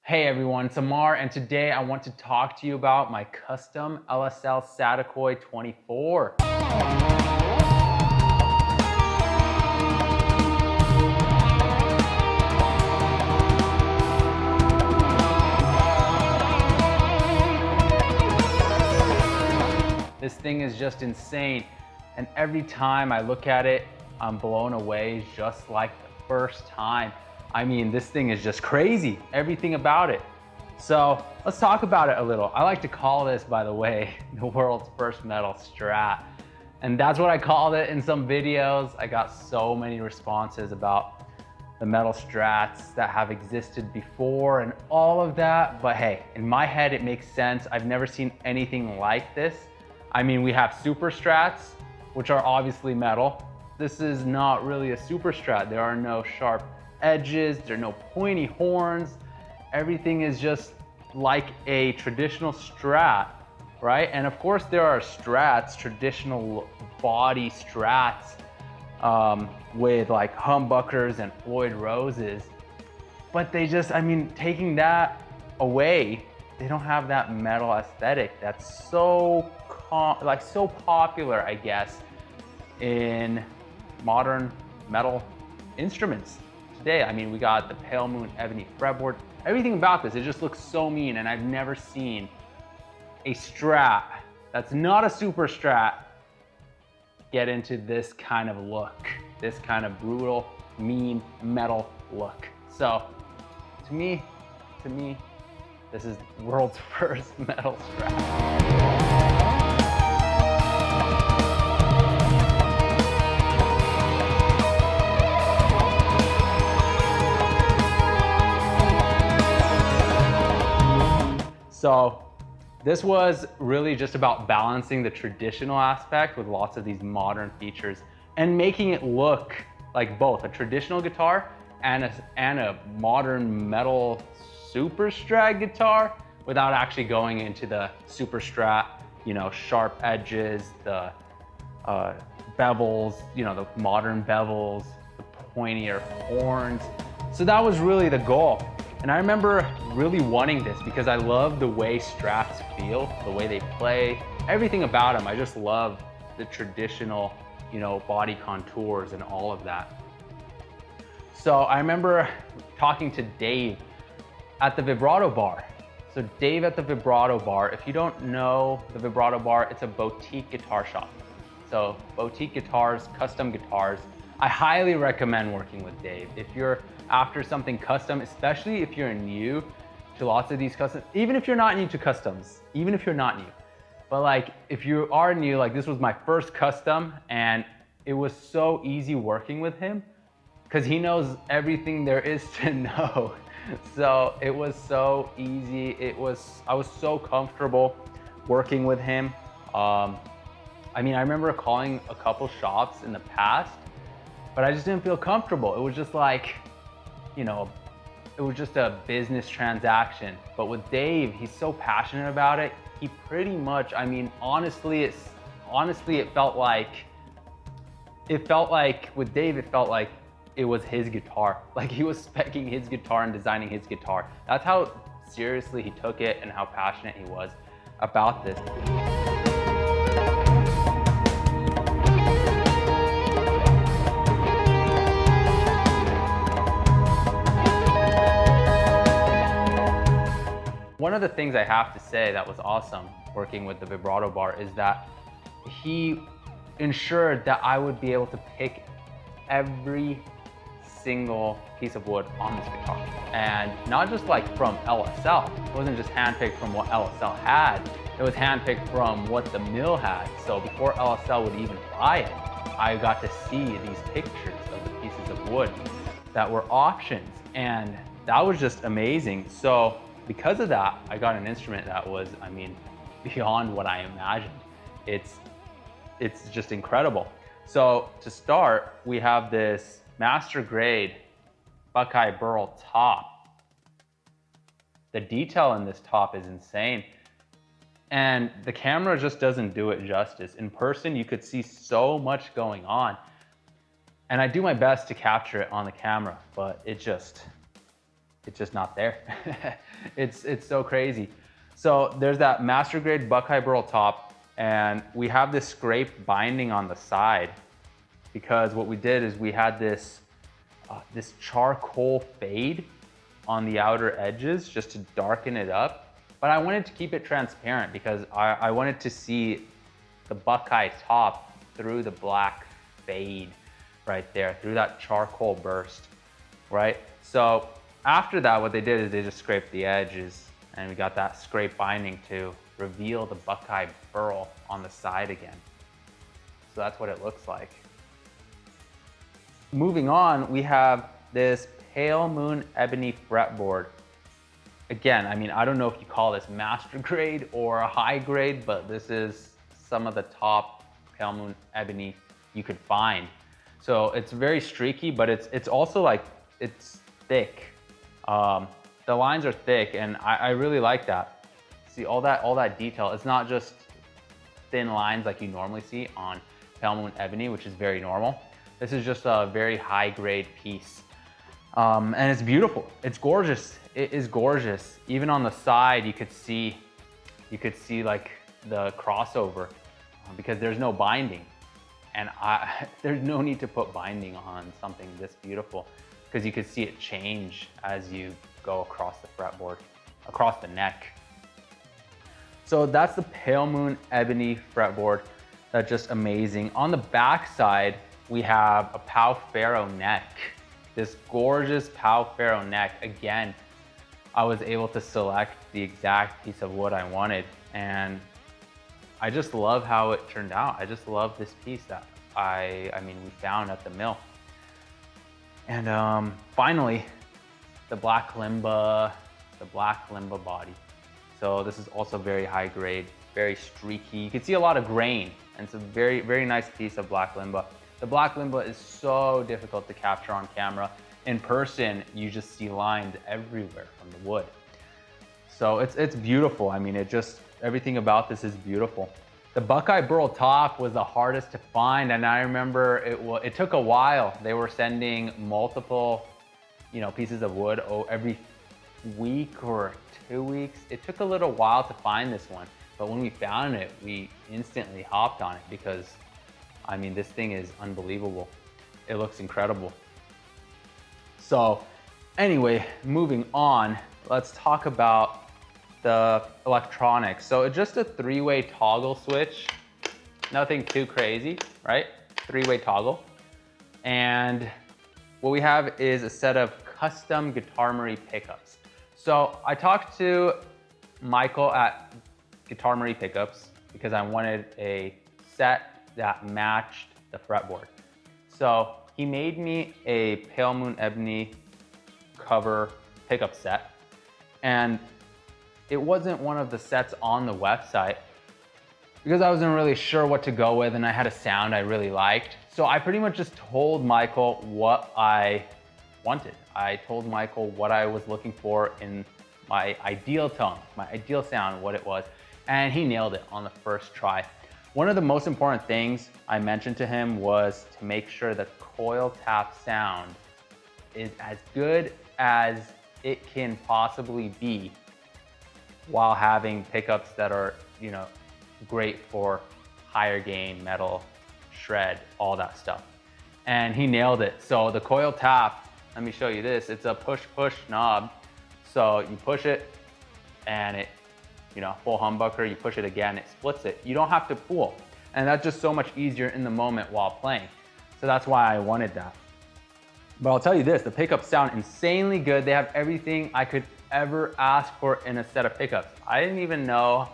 Hey everyone, it's Amar, and today I want to talk to you about my custom LSL Saticoy 24. This thing is just insane, and every time I look at it, I'm blown away just like the first time. I mean, this thing is just crazy, everything about it. So let's talk about it a little. I like to call this, by the way, the world's first metal strat. And that's what I called it in some videos. I got so many responses about the metal strats that have existed before and all of that. But hey, in my head, it makes sense. I've never seen anything like this. I mean, we have super strats, which are obviously metal. This is not really a super strat. There are no sharp edges, there are no pointy horns. Everything is just like a traditional strat, right? And of course there are strats, traditional body strats with like humbuckers and Floyd Roses, but they just, I mean, taking that away, they don't have that metal aesthetic that's so popular, I guess, in modern metal instruments today. I mean, we got the Pale Moon Ebony fretboard. Everything about this, it just looks so mean, and I've never seen a strat that's not a super strat get into this kind of look, this kind of brutal, mean metal look. So to me, this is the world's first metal strat. So this was really just about balancing the traditional aspect with lots of these modern features and making it look like both a traditional guitar and a modern metal super strat guitar without actually going into the super strat, you know, sharp edges, the bevels, you know, the modern bevels, the pointier horns. So that was really the goal. And I remember really wanting this because I love the way strats feel, the way they play, everything about them. I just love the traditional, you know, body contours and all of that. So I remember talking to Dave at the Vibrato Bar. So Dave at the Vibrato Bar, if you don't know the Vibrato Bar, it's a boutique guitar shop. So boutique guitars, custom guitars. I highly recommend working with Dave. If you're after something custom, especially if you're new to lots of these customs, even if you're not new to customs, but like if you are new, like this was my first custom and it was so easy working with him because he knows everything there is to know. So it was so easy. I was so comfortable working with him. I mean, I remember calling a couple shops in the past, but I just didn't feel comfortable. It was just like, you know, it was just a business transaction. But with Dave, he's so passionate about it. He pretty much, I mean, honestly, it felt like with Dave, it felt like it was his guitar. Like he was speccing his guitar and designing his guitar. That's how seriously he took it and how passionate he was about this. One of the things I have to say that was awesome working with the Vibrato Bar is that he ensured that I would be able to pick every single piece of wood on this guitar. And not just like from LSL. It wasn't just handpicked from what LSL had. It was handpicked from what the mill had. So before LSL would even buy it, I got to see these pictures of the pieces of wood that were options. And that was just amazing. So because of that, I got an instrument that was, I mean, beyond what I imagined. It's just incredible. So to start, we have this master grade Buckeye Burl top. The detail in this top is insane. And the camera just doesn't do it justice. In person, you could see so much going on. And I do my best to capture it on the camera, but it just, it's just not there. It's so crazy. So there's that master grade Buckeye burl top, and we have this scrape binding on the side because what we did is we had this this charcoal fade on the outer edges just to darken it up. But I wanted to keep it transparent because I wanted to see the Buckeye top through the black fade right there, through that charcoal burst, right? So after that, what they did is they just scraped the edges, and we got that scrape binding to reveal the Buckeye burl on the side again. So that's what it looks like. Moving on, we have this Pale Moon Ebony fretboard. Again, I mean, I don't know if you call this master grade or a high grade, but this is some of the top Pale Moon Ebony you could find. So it's very streaky, but it's also like, it's thick. The lines are thick, and I really like that. See all that detail. It's not just thin lines like you normally see on Pale Moon Ebony, which is very normal. This is just a very high grade piece. And it's beautiful. It's gorgeous. It is gorgeous. Even on the side, you could see like the crossover because there's no binding. And there's no need to put binding on something this beautiful because you could see it change as you go across the fretboard, across the neck. So that's the Pale Moon Ebony fretboard. That's just amazing. On the back side, we have a Pau Ferro neck. This gorgeous Pau Ferro neck. Again, I was able to select the exact piece of wood I wanted, and I just love how it turned out. I just love this piece that I mean, we found at the mill. And finally, the black limba body. So this is also very high grade, very streaky. You can see a lot of grain, and it's a very, very nice piece of black limba. The black limba is so difficult to capture on camera. In person, you just see lines everywhere from the wood. So it's beautiful. I mean, everything about this is beautiful. The Buckeye burl top was the hardest to find, and I remember it took a while. They were sending multiple, pieces of wood every week or 2 weeks. It took a little while to find this one, but when we found it, we instantly hopped on it because, I mean, this thing is unbelievable. It looks incredible. So anyway, moving on, let's talk about the electronics. So it's just a 3-way toggle switch, nothing too crazy, right? 3-way toggle. And what we have is a set of custom Guitar Marie pickups. So I talked to Michael at Guitar Marie Pickups because I wanted a set that matched the fretboard. So he made me a Pale Moon Ebony cover pickup set, and it wasn't one of the sets on the website because I wasn't really sure what to go with, and I had a sound I really liked. So I pretty much just told Michael what I wanted. I told Michael what I was looking for in my ideal tone, my ideal sound, what it was, and he nailed it on the first try. One of the most important things I mentioned to him was to make sure the coil tap sound is as good as it can possibly be while having pickups that are, great for higher gain, metal, shred, all that stuff. And he nailed it. So the coil tap, let me show you this. It's a push-push knob. So you push it and it, full humbucker, you push it again, it splits it. You don't have to pull. And that's just so much easier in the moment while playing. So that's why I wanted that. But I'll tell you this, the pickups sound insanely good. They have everything I could ever ask for in a set of pickups. I didn't even know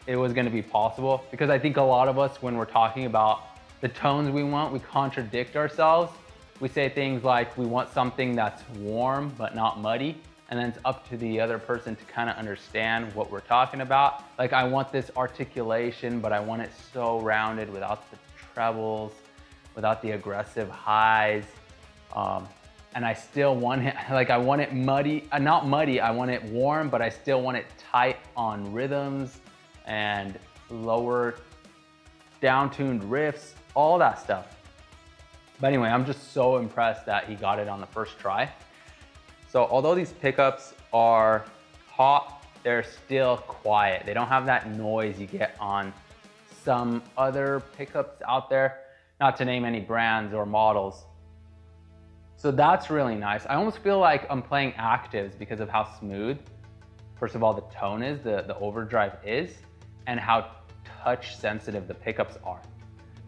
it was gonna be possible because I think a lot of us, when we're talking about the tones we want, we contradict ourselves. We say things like we want something that's warm but not muddy, and then it's up to the other person to kind of understand what we're talking about. Like, I want this articulation, but I want it so rounded without the trebles, without the aggressive highs. And I still want it, I want it muddy, not muddy, I want it warm, but I still want it tight on rhythms and lower down-tuned riffs, all that stuff. But anyway, I'm just so impressed that he got it on the first try. So although these pickups are hot, they're still quiet. They don't have that noise you get on some other pickups out there, not to name any brands or models. So that's really nice. I almost feel like I'm playing actives because of how smooth, first of all, the tone is, the overdrive is, and how touch sensitive the pickups are.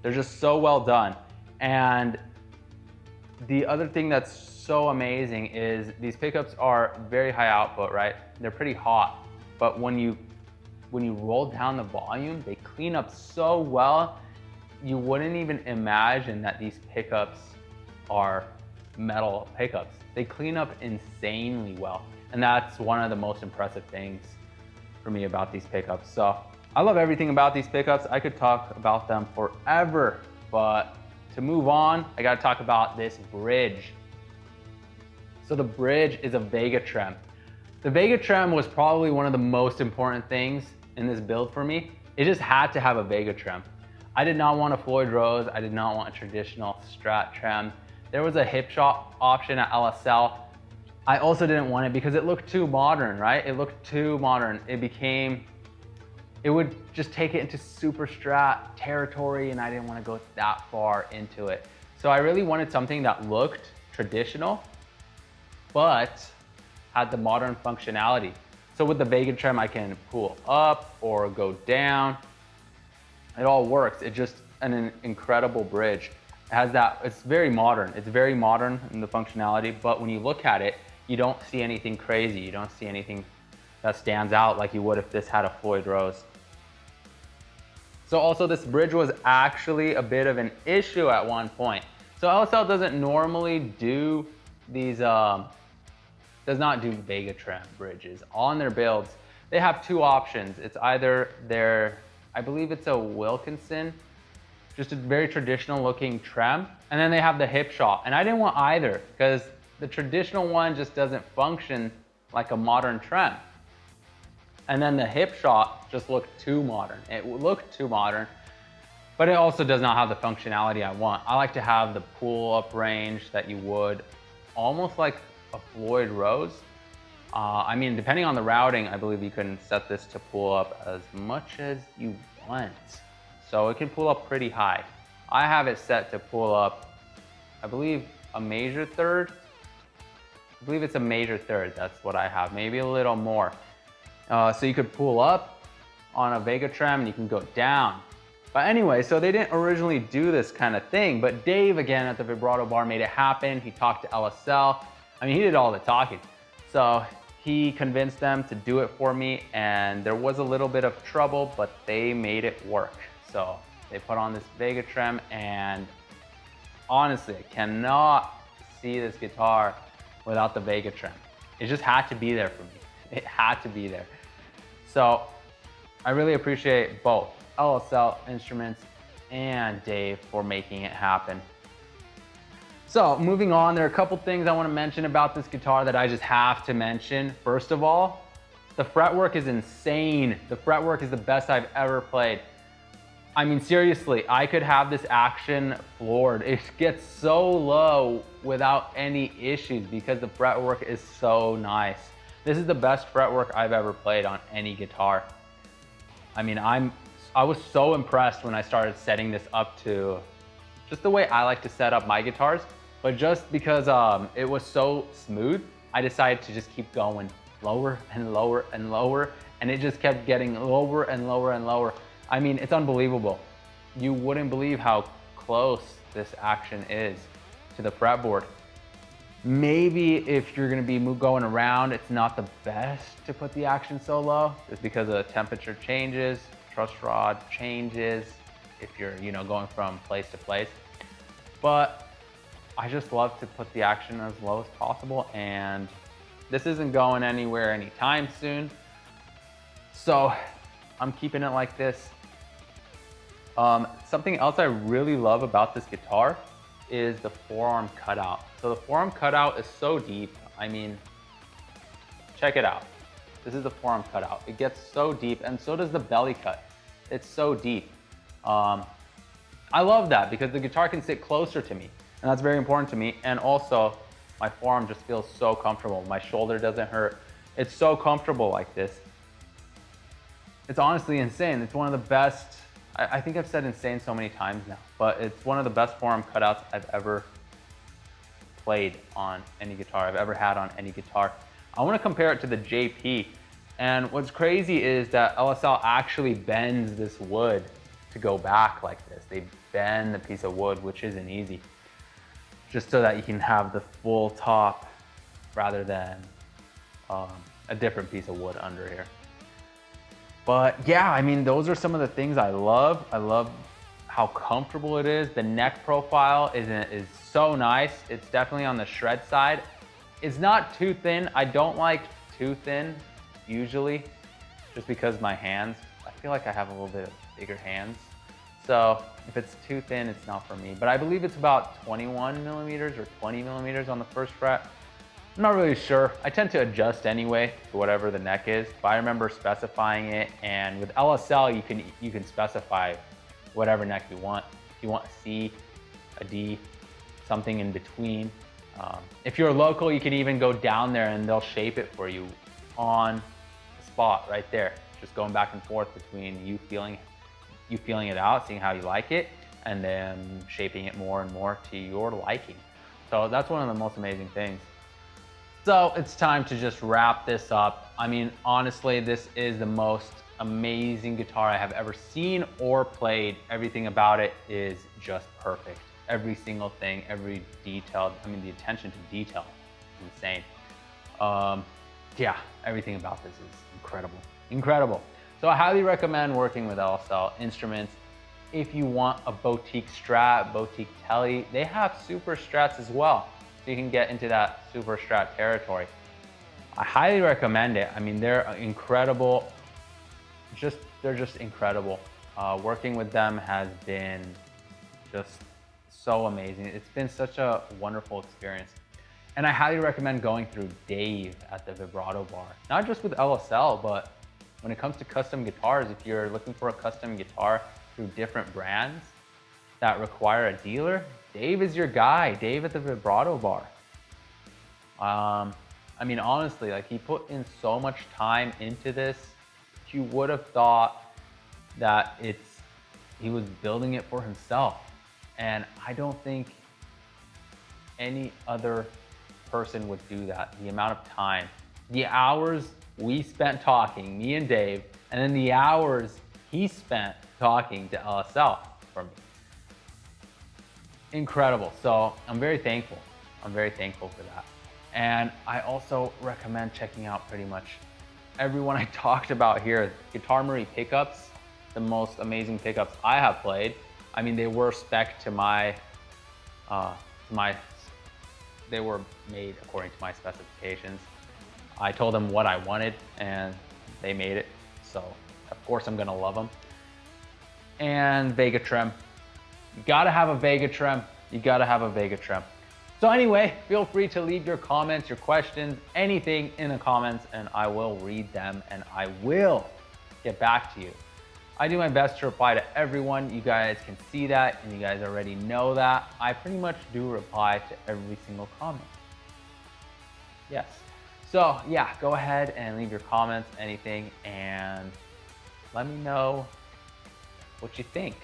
They're just so well done. And the other thing that's so amazing is these pickups are very high output, right? They're pretty hot, but when you roll down the volume, they clean up so well. You wouldn't even imagine that these pickups are metal pickups. They clean up insanely well. And that's one of the most impressive things for me about these pickups. So I love everything about these pickups. I could talk about them forever, but to move on, I gotta talk about this bridge. So the bridge is a Vega trem. The Vega trem was probably one of the most important things in this build for me. It just had to have a Vega trem. I did not want a Floyd Rose. I did not want a traditional Strat trem. There was a hip shot option at LSL. I also didn't want it because it looked too modern, right? It looked too modern. It would just take it into super Strat territory, and I didn't want to go that far into it. So I really wanted something that looked traditional, but had the modern functionality. So with the Vega trem, I can pull up or go down. It all works. It's just an incredible bridge. It has that, it's very modern. It's very modern in the functionality, but when you look at it, you don't see anything crazy. You don't see anything that stands out like you would if this had a Floyd Rose. So also this bridge was actually a bit of an issue at one point. So LSL doesn't normally do these, does not do Vega trem bridges on their builds. They have two options. It's either their, I believe it's a Wilkinson, just a very traditional looking trem, and then they have the hip shot. And I didn't want either because the traditional one just doesn't function like a modern trem. And then the hip shot just looked too modern. It looked too modern, but it also does not have the functionality I want. I like to have the pull up range that you would almost like a Floyd Rose. I mean, depending on the routing, I believe you can set this to pull up as much as you want. So it can pull up pretty high. I have it set to pull up, I believe, a major third. I believe it's a major third. That's what I have, maybe a little more. So you could pull up on a Vega trem and you can go down. But anyway, so they didn't originally do this kind of thing, but Dave, again, at the Vibrato Bar made it happen. He talked to LSL. I mean, he did all the talking. So he convinced them to do it for me, and there was a little bit of trouble, but they made it work. So they put on this Vega trem, and honestly, I cannot see this guitar without the Vega trem. It just had to be there for me. It had to be there. So I really appreciate both LSL Instruments and Dave for making it happen. So moving on, there are a couple things I want to mention about this guitar that I just have to mention. First of all, the fretwork is insane. The fretwork is the best I've ever played. I mean, seriously, I could have this action floored. It gets so low without any issues because the fretwork is so nice. This is the best fretwork I've ever played on any guitar. I mean, I was so impressed when I started setting this up to just the way I like to set up my guitars, but just because it was so smooth, I decided to just keep going lower and lower and lower, and it just kept getting lower and lower and lower. I mean, it's unbelievable. You wouldn't believe how close this action is to the fretboard. Maybe if you're gonna be going around, it's not the best to put the action so low, just because the temperature changes, truss rod changes, if you're going from place to place. But I just love to put the action as low as possible, and this isn't going anywhere anytime soon. So I'm keeping it like this. Something else I really love about this guitar is the forearm cutout. So the forearm cutout is so deep. I mean, check it out. This is the forearm cutout. It gets so deep, and so does the belly cut. It's so deep. I love that because the guitar can sit closer to me, and that's very important to me. And also, my forearm just feels so comfortable. My shoulder doesn't hurt. It's so comfortable like this. It's honestly insane. It's one of the best, I think I've said insane so many times now, but it's one of the best forearm cutouts I've ever played on any guitar, I've ever had on any guitar. I want to compare it to the JP. And what's crazy is that LSL actually bends this wood to go back like this. They bend the piece of wood, which isn't easy, just so that you can have the full top rather than a different piece of wood under here. But yeah, I mean, those are some of the things I love. I love how comfortable it is. The neck profile is so nice. It's definitely on the shred side. It's not too thin. I don't like too thin usually, just because my hands, I feel like I have a little bit of bigger hands. So if it's too thin, it's not for me. But I believe it's about 21 millimeters or 20 millimeters on the first fret. I'm not really sure. I tend to adjust anyway to whatever the neck is, but I remember specifying it. And with LSL, you can specify whatever neck you want. If you want a C, a D, something in between. If you're local, you can even go down there and they'll shape it for you on the spot right there. Just going back and forth between you feeling it out, seeing how you like it, and then shaping it more and more to your liking. So that's one of the most amazing things. So it's time to just wrap this up. I mean, honestly, this is the most amazing guitar I have ever seen or played. Everything about it is just perfect. Every single thing, every detail, I mean, the attention to detail is insane. Yeah, everything about this is incredible, incredible. So I highly recommend working with LSL Instruments. If you want a boutique strat, boutique telly, they have super strats as well. So you can get into that super strat territory. I highly recommend it. I mean, they're incredible. They're just incredible. Working with them has been just so amazing. It's been such a wonderful experience. And I highly recommend going through Dave at the Vibrato Bar. Not just with LSL, but when it comes to custom guitars, if you're looking for a custom guitar through different brands that require a dealer, Dave is your guy. Dave at the Vibrato Bar. I mean, honestly, like, he put in so much time into this. You would have thought that he was building it for himself. And I don't think any other person would do that. The amount of time, the hours we spent talking, me and Dave, and then the hours he spent talking to LSL for me. Incredible. So I'm very thankful. I'm very thankful for that. And I also recommend checking out pretty much everyone I talked about here. Guitar Marie pickups, the most amazing pickups I have played. I mean, they were spec to they were made according to my specifications. I told them what I wanted and they made it. So of course I'm gonna love them. And Vega Trem. You gotta have a Vega Trem. You gotta have a Vega Trem. So anyway, feel free to leave your comments, your questions, anything in the comments, and I will read them and I will get back to you. I do my best to reply to everyone. You guys can see that and you guys already know that. I pretty much do reply to every single comment. Yes. So yeah, go ahead and leave your comments, anything, and let me know what you think.